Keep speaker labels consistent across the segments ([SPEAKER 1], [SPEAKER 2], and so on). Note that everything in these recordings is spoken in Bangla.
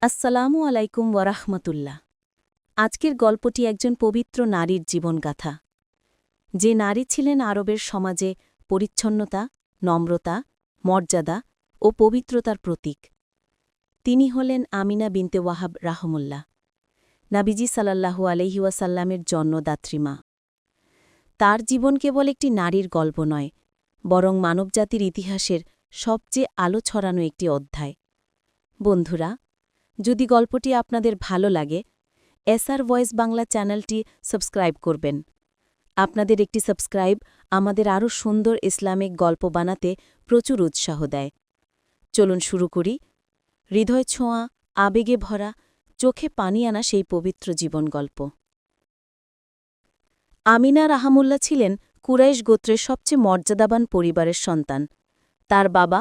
[SPEAKER 1] আসসালামু আলাইকুম ওয়ারাহমাতুল্লাহ। আজকের গল্পটি একজন পবিত্র নারীর জীবনগাথা। যে নারী ছিলেন আরবের সমাজে পরিচ্ছন্নতা, নম্রতা, মর্যাদা ও পবিত্রতার প্রতীক। তিনি হলেন আমিনা বিনতে ওয়াহাব রাহমুল্লাহ, নাবিজি সাল্লাল্লাহু আলাইহি ওয়াসাল্লামের জন্মদাত্রী মা। তার জীবন কেবল একটি নারীর গল্প নয়, বরং মানবজাতির ইতিহাসের সবচেয়ে আলো ছড়ানো একটি অধ্যায়। বন্ধুরা, যদি গল্পটি আপনাদের ভালো লাগে, এসআর ভয়েস বাংলা চ্যানেলটি সাবস্ক্রাইব করবেন। আপনাদের একটি সাবস্ক্রাইব আমাদের আরও সুন্দর ইসলামিক গল্প বানাতে প্রচুর উৎসাহ দেয়। চলুন শুরু করি। হৃদয় ছোঁয়া, আবেগে ভরা, চোখে পানি আনা সেই পবিত্র জীবন গল্প। আমিনা রাহমুল্লাহ ছিলেন কুরাইশ গোত্রের সবচেয়ে মর্যাদাবান পরিবারের সন্তান। তার বাবা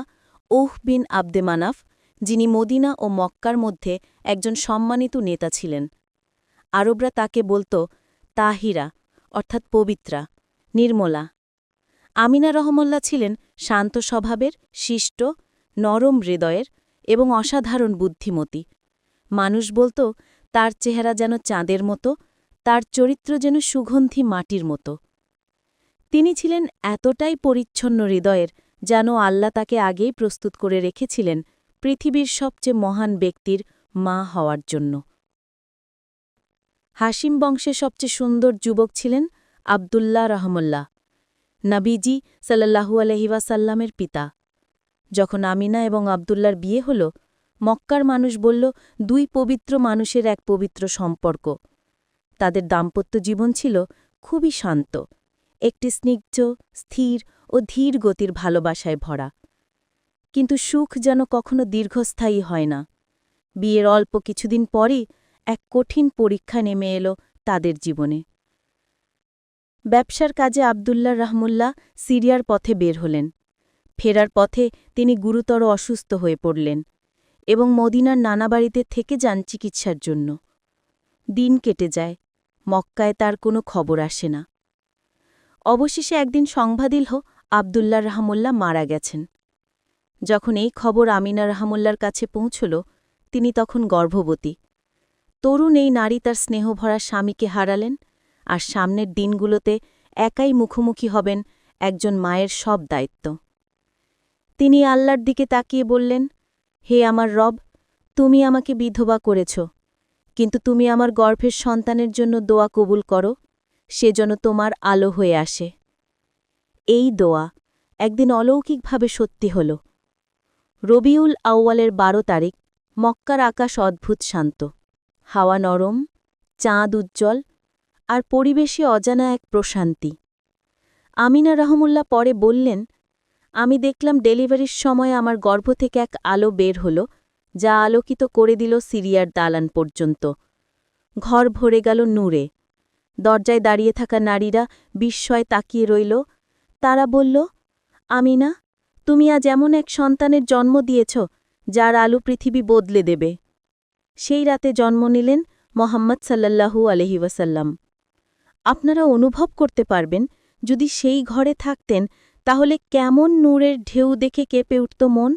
[SPEAKER 1] ওহ বিন আব্দে মানাফ, যিনি মদিনা ও মক্কার মধ্যে একজন সম্মানিত নেতা ছিলেন। আরবরা তাকে বলত তাহিরা, অর্থাৎ পবিত্রা, নির্মলা। আমিনা রহমুল্লাহ ছিলেন শান্ত স্বভাবের, শিষ্ট, নরম হৃদয়ের এবং অসাধারণ বুদ্ধিমতী। মানুষ বলত তার চেহারা যেন চাঁদের মতো, তার চরিত্র যেন সুগন্ধি মাটির মতো। তিনি ছিলেন এতটাই পরিচ্ছন্ন হৃদয়ের যেন আল্লাহ তাকে আগেই প্রস্তুত করে রেখেছিলেন পৃথিবীর সবচেয়ে মহান ব্যক্তির মা হওয়ার জন্য। হাশিম বংশের সবচেয়ে সুন্দর যুবক ছিলেন আবদুল্লাহ রহমুল্লাহ, নবীজি সাল্লাল্লাহু আলাইহি ওয়াসাল্লামের পিতা। যখন আমিনা এবং আবদুল্লার বিয়ে হল, মক্কার মানুষ বলল দুই পবিত্র মানুষের এক পবিত্র সম্পর্ক। তাদের দাম্পত্য জীবন ছিল খুবই শান্ত, একটি স্নিগ্ধ, স্থির ও ধীর গতির ভালোবাসায় ভরা। কিন্তু সুখ যেন কখনো দীর্ঘস্থায়ী হয় না। বিয়ের অল্প কিছুদিন পরই এক কঠিন পরীক্ষা নেমে এলো তাদের জীবনে। ব্যবসার কাজে আবদুল্লাহ রহমুল্লাহ সিরিয়ার পথে বের হলেন। ফেরার পথে তিনি গুরুতর অসুস্থ হয়ে পড়লেন এবং মদিনার নানা বাড়িতে থেকে যান চিকিৎসার জন্য। দিন কেটে যায়, মক্কায় তার কোনো খবর আসে না। অবশেষে একদিন সংবাদ এল আবদুল্লাহ রহমুল্লাহ মারা গেছেন। যখন এই খবর আমিনা রহমুল্লার কাছে পৌঁছল, তিনি তখন গর্ভবতী। তরুণ এই নারী তার স্নেহভরা স্বামীকে হারালেন, আর সামনের দিনগুলোতে একাই মুখোমুখি হবেন একজন মায়ের সব দায়িত্ব। তিনি আল্লাহর দিকে তাকিয়ে বললেন, হে আমার রব, তুমি আমাকে বিধবা করেছ, কিন্তু তুমি আমার গর্ভের সন্তানের জন্য দোয়া কবুল করো, সে যেন তোমার আলো হয়ে আসে। এই দোয়া একদিন অলৌকিকভাবে সত্যি হল। রবিউল আউয়ালের ১২ তারিখ মক্কার আকাশ অদ্ভুত শান্ত, হাওয়া নরম, চাঁদ উজ্জ্বল, আর পরিবেশে অজানা এক প্রশান্তি। আমিনা রহমুল্লাহ পরে বললেন, আমি দেখলাম ডেলিভারির সময় আমার গর্ভ থেকে এক আলো বের হল, যা আলোকিত করে দিল সিরিয়ার দালান পর্যন্ত। ঘর ভরে গেল নূরে। দরজায় দাঁড়িয়ে থাকা নারীরা বিস্ময়ে তাকিয়ে রইল। তারা বলল, আমিনা, তুমি আজ এমন এক সন্তানের জন্ম দিয়েছ যার আলো পৃথিবী বদলে দেবে। সেই রাতে জন্ম নিলেন মোহাম্মদ সাল্লাল্লাহু আলাইহি ওয়াসাল্লাম। আপনারা অনুভব করতে পারবেন, যদি সেই ঘরে থাকতেন তাহলে কেমন নূরের ঢেউ দেখে কেঁপে উঠত মন।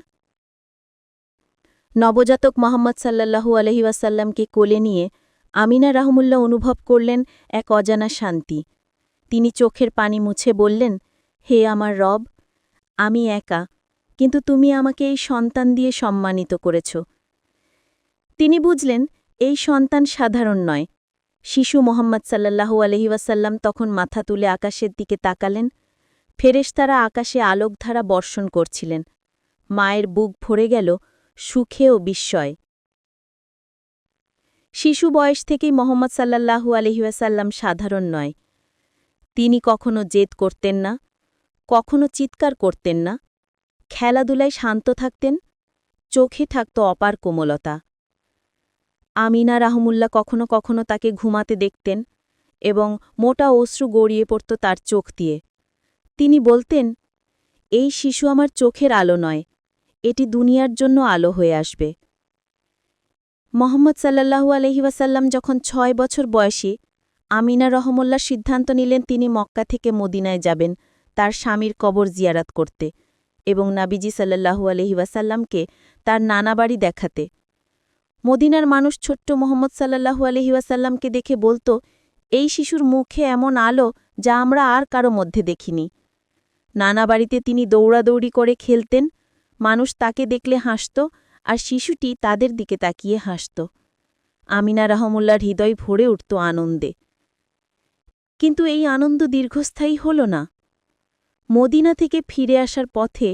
[SPEAKER 1] নবজাতক মোহাম্মদ সাল্লাল্লাহু আলাইহি ওয়াসাল্লামকে কোলে নিয়ে আমিনা রহমুল্লাহ অনুভব করলেন এক অজানা শান্তি। তিনি চোখের পানি মুছে বললেন, হে আমার রব, আমি একা, কিন্তু তুমি আমাকে এই সন্তান দিয়ে সম্মানিত করেছ। তিনি বুঝলেন এই সন্তান সাধারণ নয়। শিশু মোহাম্মদ সাল্লাল্লাহু আলাইহি ওয়াসাল্লাম তখন মাথা তুলে আকাশের দিকে তাকালেন। ফেরেশতারা আকাশে আলোকধারা বর্ষণ করছিলেন। মায়ের বুক ভরে গেল সুখে ও বিস্ময়ে। শিশু বয়স থেকেই মোহাম্মদ সাল্লাল্লাহু আলাইহি ওয়াসাল্লাম সাধারণ নয়। তিনি কখনো জেদ করতেন না, কখনো চিৎকার করতেন না। খেলাধুলায় শান্ত থাকতেন, চোখে থাকত অপার কোমলতা। আমিনা রহমুল্লাহ কখনো কখনো তাকে ঘুমাতে দেখতেন এবং মোটা অশ্রু গড়িয়ে পড়ত তার চোখ দিয়ে। তিনি বলতেন, এই শিশু আমার চোখের আলো নয়, এটি দুনিয়ার জন্য আলো হয়ে আসবে। মোহাম্মদ সাল্লাল্লাহু আলাইহি ওয়াসাল্লাম যখন ৬ বছর বয়সী, আমিনা রহমুল্লাহ সিদ্ধান্ত নিলেন তিনি মক্কা থেকে মদিনায় যাবেন তার স্বামীর কবর জিয়ারাত করতে এবং নবীজি সাল্লাল্লাহু আলাইহি ওয়াসাল্লামকে তার নানা বাড়ি দেখাতে। মদিনার মানুষ ছোট্ট মোহাম্মদ সাল্লাল্লাহু আলাইহি ওয়াসাল্লামকে দেখে বলতো, এই শিশুর মুখে এমন আলো যা আমরা আর কারো মধ্যে দেখিনি। নানা বাড়িতে তিনি দৌড়াদৌড়ি করে খেলতেন, মানুষ তাকে দেখলে হাসত, আর শিশুটি তাদের দিকে তাকিয়ে হাসত। আমিনা রহমুল্লার হৃদয় ভরে উঠত আনন্দে। কিন্তু এই আনন্দ দীর্ঘস্থায়ী হল না। মদিনা থেকে ফিরে আসার পথে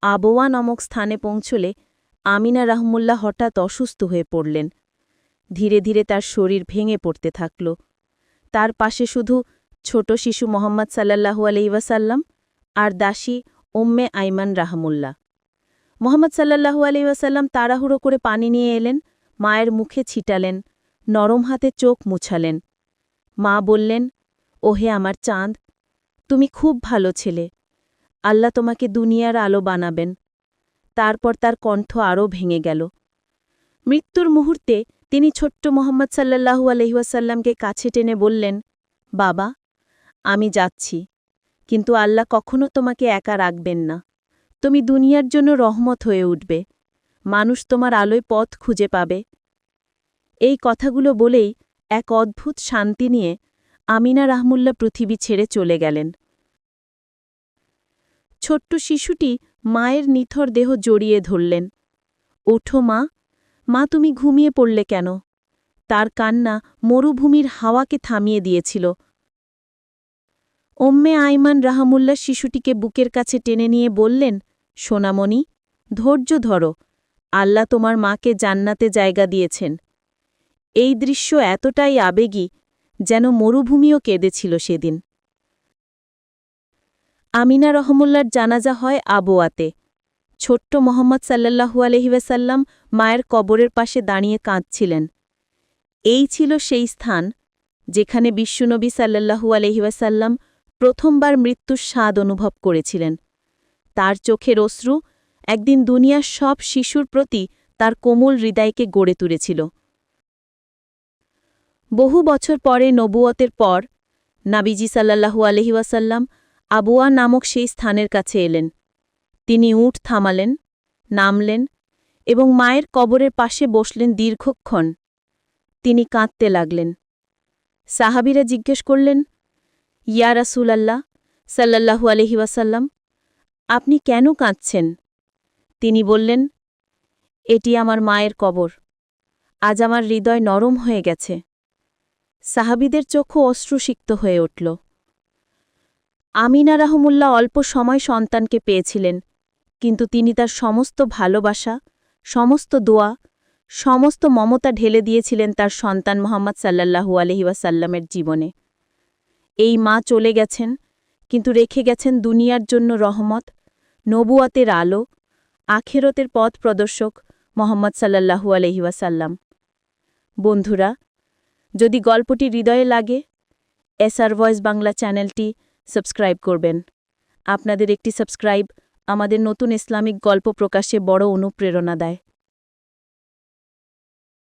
[SPEAKER 1] আবোয়া নামক স্থানে পৌঁছলে আমিনা রহমুল্লাহ হঠাৎ অসুস্থ হয়ে পড়লেন। ধীরে ধীরে তার শরীর ভেঙে পড়তে থাকল। তার পাশে শুধু ছোট শিশু মোহাম্মদ সাল্লাল্লাহু আলাইহি ওয়াসাল্লাম আর দাসী উম্মে আইমান রাহমুল্লাহ। মোহাম্মদ সাল্লাল্লাহু আলাইহি ওয়াসাল্লাম তাড়াহুড়ো করে পানি নিয়ে এলেন, মায়ের মুখে ছিটালেন, নরম হাতে চোখ মুছালেন। মা বললেন, ওহে আমার চাঁদ, তুমি খুব ভালো ছেলে, আল্লাহ তোমাকে দুনিয়ার আলো বানাবেন। তারপর তার কণ্ঠ আরও ভেঙে গেল। মৃত্যুর মুহূর্তে তিনি ছোট্ট মোহাম্মদ সাল্লাল্লাহু আলাইহি ওয়াসাল্লামকে কাছে টেনে বললেন, বাবা, আমি যাচ্ছি, কিন্তু আল্লাহ কখনো তোমাকে একা রাখবেন না। তুমি দুনিয়ার জন্য রহমত হয়ে উঠবে, মানুষ তোমার আলোয় পথ খুঁজে পাবে। এই কথাগুলো বলেই এক অদ্ভুত শান্তি নিয়ে আমিনা রাহমুল্লাহ পৃথিবী ছেড়ে চলে গেলেন। ছোট্ট শিশুটি মায়ের নিথর দেহ জড়িয়ে ধরলেন। ওঠো মা, মা তুমি ঘুমিয়ে পড়লে কেন? তার কান্না মরুভূমির হাওয়াকে থামিয়ে দিয়েছিল। উম্মে আইমান রাহমুল্লাহ শিশুটিকে বুকের কাছে টেনে নিয়ে বললেন, সোনামণি, ধৈর্য ধরো, আল্লাহ তোমার মাকে জান্নাতে জায়গা দিয়েছেন। এই দৃশ্য এতটাই আবেগী যেন মরুভূমিও কেঁদেছিল সেদিন। আমিনা রহমুল্লার জানাজা হয় আবোয়াতে। ছোট্ট মোহাম্মদ সাল্লাল্লাহু আলাইহি ওয়াসাল্লাম মায়ের কবরের পাশে দাঁড়িয়ে কাঁদছিলেন। এই ছিল সেই স্থান যেখানে বিশ্বনবী সাল্লাল্লাহু আলাইহি ওয়াসাল্লাম প্রথমবার মৃত্যুর স্বাদ অনুভব করেছিলেন। তার চোখের অশ্রু একদিন দুনিয়ার সব শিশুর প্রতি তার কোমল হৃদয়কে গড়ে তুলেছিল। বহু বছর পরে নবুয়তের পর নাবিজি সাল্লাল্লাহু আলাইহি ওয়াসাল্লাম আবুয়া নামক সেই স্থানের কাছে এলেন। তিনি উট থামালেন, নামলেন এবং মায়ের কবরের পাশে বসলেন দীর্ঘক্ষণ। তিনি কাঁদতে লাগলেন। সাহাবীরা জিজ্ঞেস করলেন, ইয়া রাসূলাল্লাহ সাল্লাল্লাহু আলাইহি ওয়াসাল্লাম, আপনি কেন কাঁদছেন? তিনি বললেন, এটি আমার মায়ের কবর, আজ আমার হৃদয় নরম হয়ে গেছে। সাহাবীদের চক্ষু অশ্রুসিক্ত হয়ে উঠল। আমিনা রাহমুল্লাহ অল্প সময় সন্তানকে পেয়েছিলেন, কিন্তু তিনি তার সমস্ত ভালোবাসা, সমস্ত দোয়া, সমস্ত মমতা ঢেলে দিয়েছিলেন তার সন্তান মোহাম্মদ সাল্লাল্লাহু আলাইহি ওয়াসাল্লামের জীবনে। এই মা চলে গেছেন, কিন্তু রেখে গেছেন দুনিয়ার জন্য রহমত, নবুয়াতের আলো, আখিরাতের পথ প্রদর্শক মোহাম্মদ সাল্লাল্লাহু আলাইহি ওয়াসাল্লাম। বন্ধুরা, যদি গল্পটি হৃদয়ে লাগে, এসআর ভয়েস বাংলা চ্যানেলটি সাবস্ক্রাইব করবেন। আপনাদের একটি সাবস্ক্রাইব আমাদের নতুন ইসলামিক গল্প প্রকাশে বড় অনুপ্রেরণা দেয়।